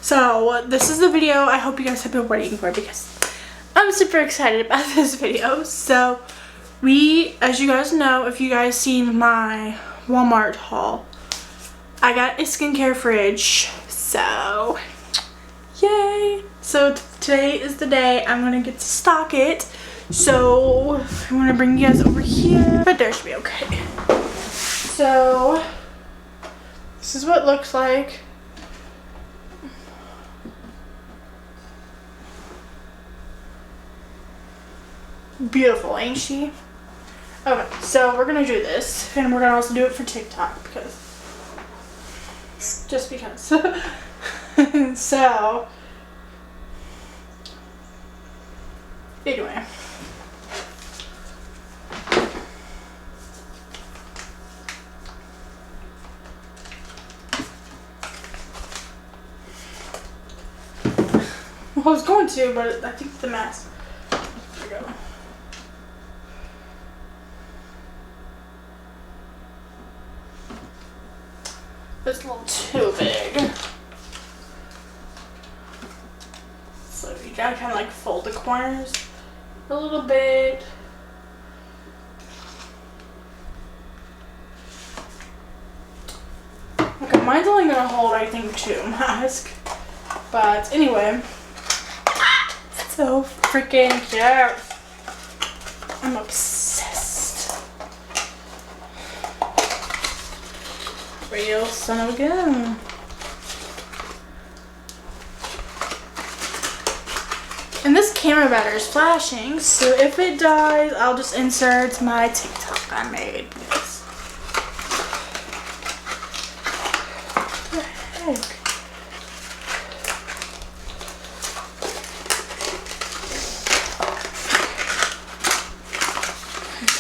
So this is the video I hope you guys have been waiting for because I'm super excited about this video. So as you guys know, if you guys seen my Walmart haul, I got a skincare fridge. So yay! So today is the day I'm gonna get to stock it. So I'm gonna bring you guys over here, but there should be okay. So this is what it looks like. Beautiful, ain't she? Okay, so we're gonna do this, and we're gonna also do it for TikTok because, just because. So, anyway. Well, I was going to, but I think the mask. There we go. It's a little too big. So you gotta kind of like fold the corners a little bit. Okay, mine's only gonna hold, I think, 2 masks. But anyway, so freaking cute. I'm obsessed. Real son of a gun. And this camera battery is flashing, so if it dies, I'll just insert my TikTok I made. Yes. What the heck?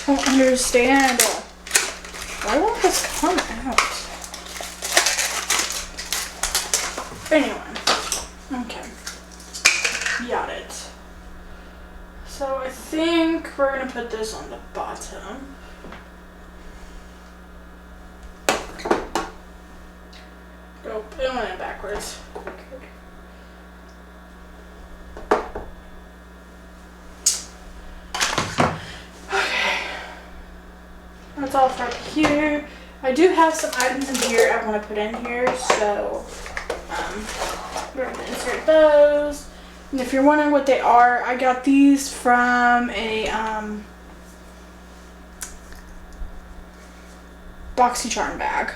I don't understand. Why won't this come out? Anyway, okay, got it. So I think we're gonna put this on the bottom. Nope, it went in backwards. Okay. That's all for here. I do have some items in here I want to put in here, so we're going to insert those. And if you're wondering what they are, I got these from a BoxyCharm bag.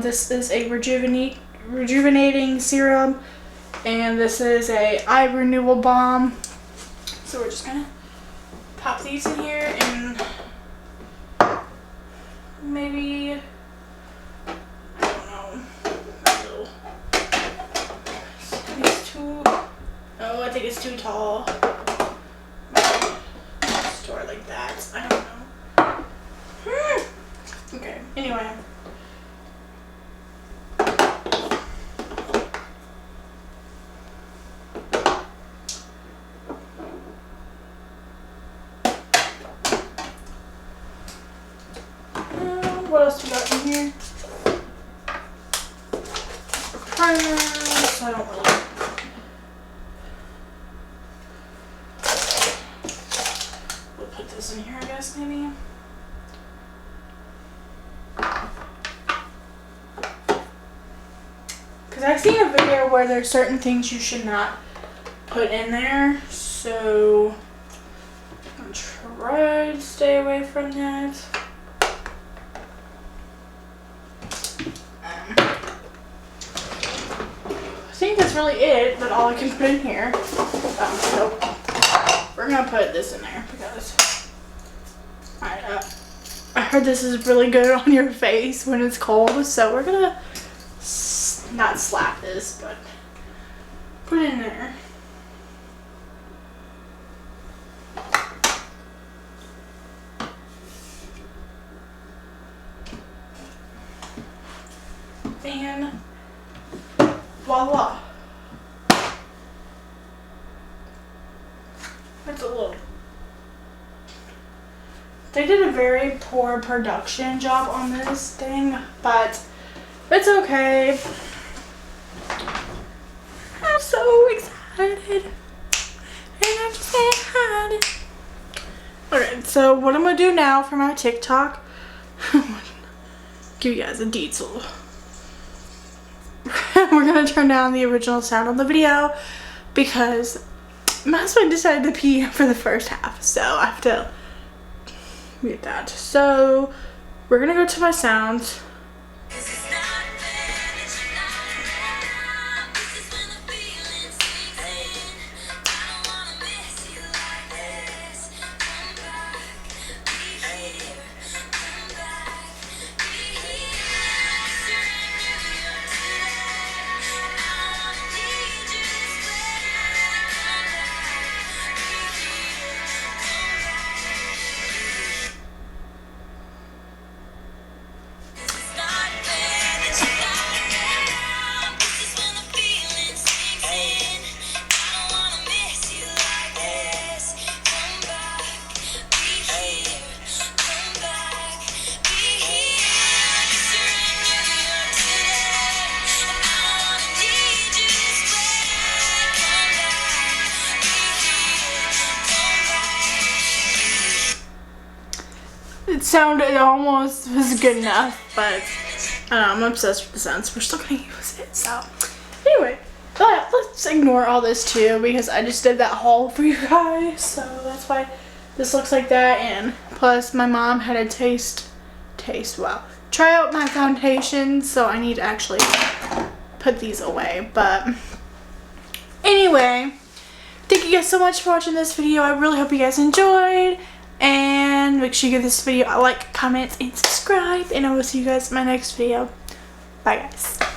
This is a rejuvenating serum, and this is a eye renewal balm. So we're just going to pop these in here and maybe, I don't know, it's too, oh, I think it's too tall. Store it like that, I don't know. Okay, anyway. What else we got in here? Primers. I don't really. We'll put this in here, I guess, maybe. Because I've seen a video where there's certain things you should not put in there, so I'm gonna try to stay away from that. I think that's really it, but all I can put in here. So we're gonna put this in there because I heard this is really good on your face when it's cold. So we're gonna not slap this, but put it in there. And voila. That's a little. They did a very poor production job on this thing, but it's okay. I'm so excited. And I just can't hide it. Alright, so what I'm going to do now for my TikTok, give you guys a detail. We're going to turn down the original sound on the video because my husband decided to pee for the first half, so I have to mute that. So we're going to go to my sounds. It almost was good enough, but I don't know, I'm obsessed with the sounds. We're still gonna use it. So anyway, but let's ignore all this too because I just did that haul for you guys, so that's why this looks like that. And plus my mom had to try out my foundations, so I need to actually put these away. But anyway, thank you guys so much for watching this video. I really hope you guys enjoyed. And make sure you give this video a like, comment, and subscribe. And I will see you guys in my next video. Bye, guys.